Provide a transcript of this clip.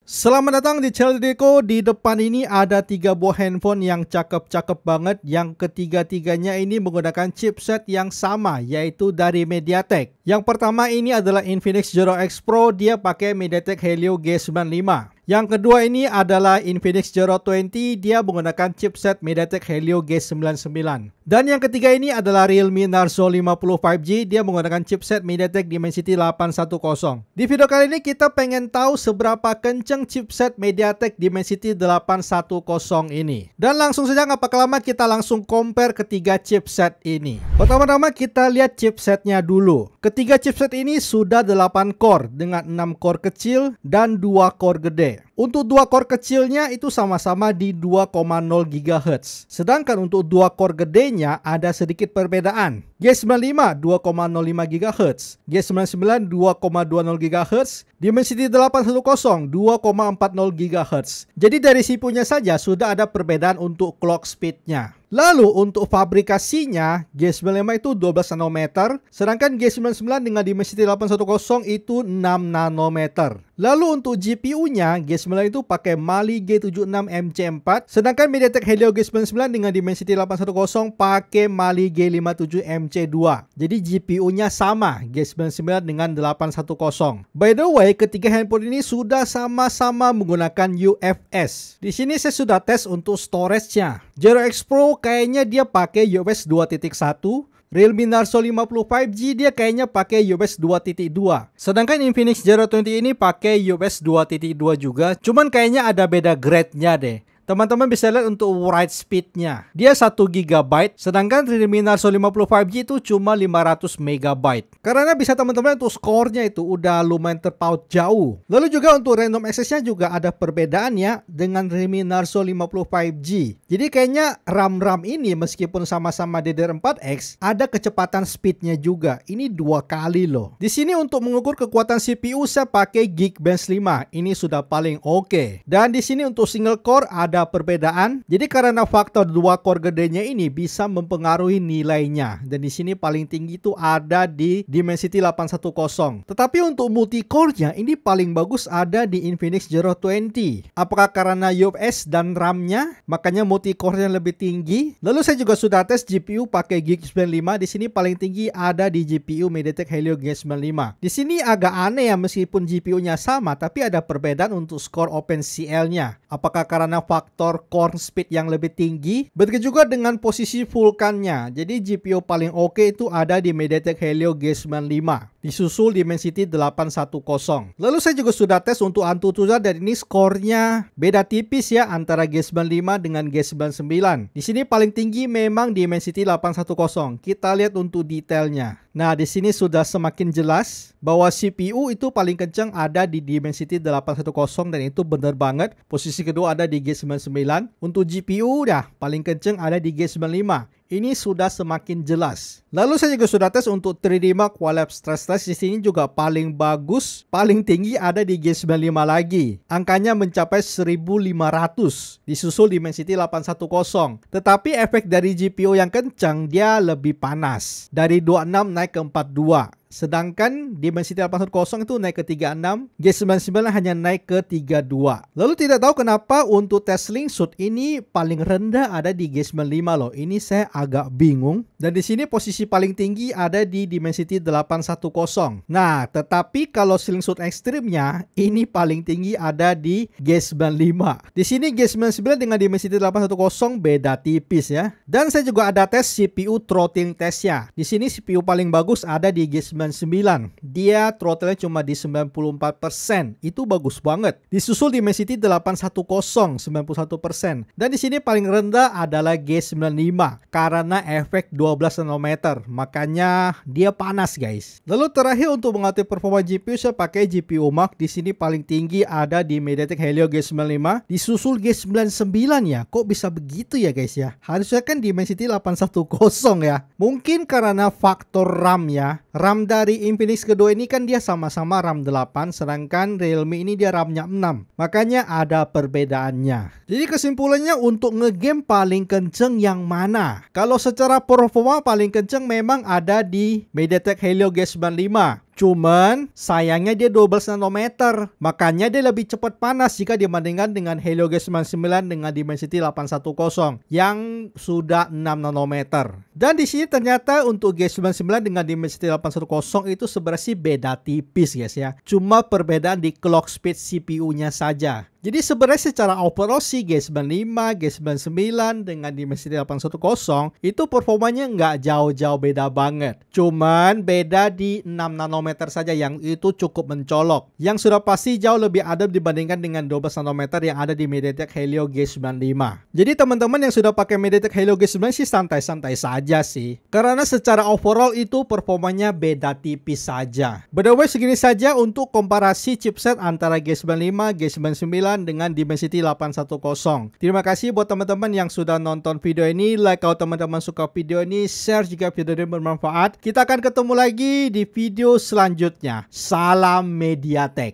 Selamat datang di channel Deko. Di depan ini ada 3 buah handphone yang cakep-cakep banget. Yang ketiga-tiganya ini menggunakan chipset yang sama, yaitu dari MediaTek. Yang pertama ini adalah Infinix Zero X Pro, dia pakai MediaTek Helio G95. Yang kedua ini adalah Infinix Zero 20, dia menggunakan chipset MediaTek Helio G99. Dan yang ketiga ini adalah Realme Narzo 50 5G, dia menggunakan chipset MediaTek Dimensity 810. Di video kali ini kita pengen tahu seberapa kenceng chipset MediaTek Dimensity 810 ini. Dan langsung saja nggak pakai lama, kita langsung compare ketiga chipset ini. Pertama-tama kita lihat chipsetnya dulu. Ketiga chipset ini sudah 8 core dengan 6 core kecil dan 2 core gede. Untuk 2 core kecilnya itu sama-sama di 2,0 GHz. Sedangkan untuk 2 core gedenya ada sedikit perbedaan. G95 2,05 GHz, G99 2,20 GHz, Dimensity 810 2,40 GHz. Jadi dari CPU-nya saja sudah ada perbedaan untuk clock speed-nya. Lalu untuk fabrikasinya, G95 itu 12 nanometer, sedangkan G99 dengan Dimensity 810 itu 6 nanometer. Lalu untuk GPU-nya, G9 itu pakai Mali G76 MC4, sedangkan MediaTek Helio G99 dengan Dimensity 810 pakai Mali G57 MC2. Jadi GPU-nya sama, G99 dengan 810. By the way, ketiga handphone ini sudah sama-sama menggunakan UFS. Di sini saya sudah tes untuk storage-nya. Zero X Pro kayaknya dia pakai UFS 2.1. Realme Narzo 50 5G dia kayaknya pakai UFS 2.2. Sedangkan Infinix Zero 20 ini pakai UFS 2.2 juga. Cuman kayaknya ada beda grade-nya deh. Teman-teman bisa lihat untuk write speed-nya. Dia 1 GB, sedangkan Realme Narzo 50 5G itu cuma 500 MB. Karena bisa teman-teman untuk skornya itu udah lumayan terpaut jauh. Lalu juga untuk random access-nya juga ada perbedaannya dengan Realme Narzo 50 5G. Jadi kayaknya RAM-RAM ini meskipun sama-sama DDR4X, ada kecepatan speed-nya juga. Ini 2 kali loh. Di sini untuk mengukur kekuatan CPU saya pakai Geekbench 5. Ini sudah paling oke. Dan di sini untuk single core ada perbedaan. Jadi karena faktor 2 core gedenya ini bisa mempengaruhi nilainya. Dan di sini paling tinggi itu ada di Dimensity 810. Tetapi untuk multi core-nya ini paling bagus ada di Infinix Zero 20. Apakah karena UFS dan RAM-nya makanya multi core-nya lebih tinggi? Lalu saya juga sudah tes GPU pakai G95. Di sini paling tinggi ada di GPU MediaTek Helio G95. Di sini agak aneh ya, meskipun GPU-nya sama tapi ada perbedaan untuk skor OpenCL-nya. Apakah karena faktor core speed yang lebih tinggi? Begitu juga dengan posisi Vulkan-nya. Jadi GPU paling oke itu ada di MediaTek Helio G95. Disusul Dimensity 810. Lalu saya juga sudah tes untuk AnTuTu dan ini skornya beda tipis ya antara G95 dengan G99. Di sini paling tinggi memang Dimensity 810. Kita lihat untuk detailnya. Nah, di sini sudah semakin jelas bahwa CPU itu paling kencang ada di Dimensity 810 dan itu benar banget. Posisi kedua ada di G99. Untuk GPU dah paling kencang ada di G95. Ini sudah semakin jelas. Lalu saya juga sudah tes untuk 3D Mark Collab Stress Test. Di sini juga paling bagus, paling tinggi ada di G95 lagi. Angkanya mencapai 1500. Disusul Dimensity 810. Tetapi efek dari GPU yang kencang dia lebih panas. Dari 26 naik ke 42. Sedangkan Dimensity 810 itu naik ke 36, G99 hanya naik ke 32. Lalu tidak tahu kenapa untuk tes slingshot ini paling rendah ada di G95 loh. Ini saya agak bingung. Dan di sini posisi paling tinggi ada di Dimensity 810. Nah, tetapi kalau slingshot ekstrimnya ini paling tinggi ada di G95. Di sini G99 dengan Dimensity 810 beda tipis ya. Dan saya juga ada tes CPU throttling testnya. Di sini CPU paling bagus ada di G99. Dia throttle-nya cuma di 94%. Itu bagus banget. Disusul Dimensity 810 91%. Dan di sini paling rendah adalah G95 karena efek 12 nanometer. Makanya dia panas, guys. Lalu terakhir untuk mengatur performa GPU saya pakai GPU Mark. Di sini paling tinggi ada di MediaTek Helio G95. Disusul G99 ya. Kok bisa begitu ya, guys ya? Harusnya kan Dimensity 810 ya. Mungkin karena faktor RAM ya. RAM dari Infinix kedua ini kan dia sama-sama RAM 8, sedangkan Realme ini dia RAM-nya 6. Makanya ada perbedaannya. Jadi kesimpulannya untuk ngegame paling kenceng yang mana? Kalau secara performa paling kenceng memang ada di MediaTek Helio G95. Cuman sayangnya dia 12 nanometer. Makanya dia lebih cepat panas jika dibandingkan dengan Helio G99 dengan Dimensity 810 yang sudah 6 nanometer. Dan di sini ternyata untuk G99 dengan Dimensity 810 itu sebenarnya beda tipis guys ya. Cuma perbedaan di clock speed CPU-nya saja. Jadi sebenarnya secara overall sih G95, G99 dengan Dimensity 810 itu performanya nggak jauh-jauh beda banget. Cuman beda di 6 nanometer saja yang itu cukup mencolok. Yang sudah pasti jauh lebih adem dibandingkan dengan 12 nanometer yang ada di MediaTek Helio G95. Jadi teman-teman yang sudah pakai MediaTek Helio G95 sih santai-santai saja sih. Karena secara overall itu performanya beda tipis saja. By the way segini saja untuk komparasi chipset antara G95, G99 dengan Dimensity 810. Terima kasih buat teman-teman yang sudah nonton video ini. Like kalau teman-teman suka video ini, share jika video ini bermanfaat. Kita akan ketemu lagi di video selanjutnya. Salam MediaTek.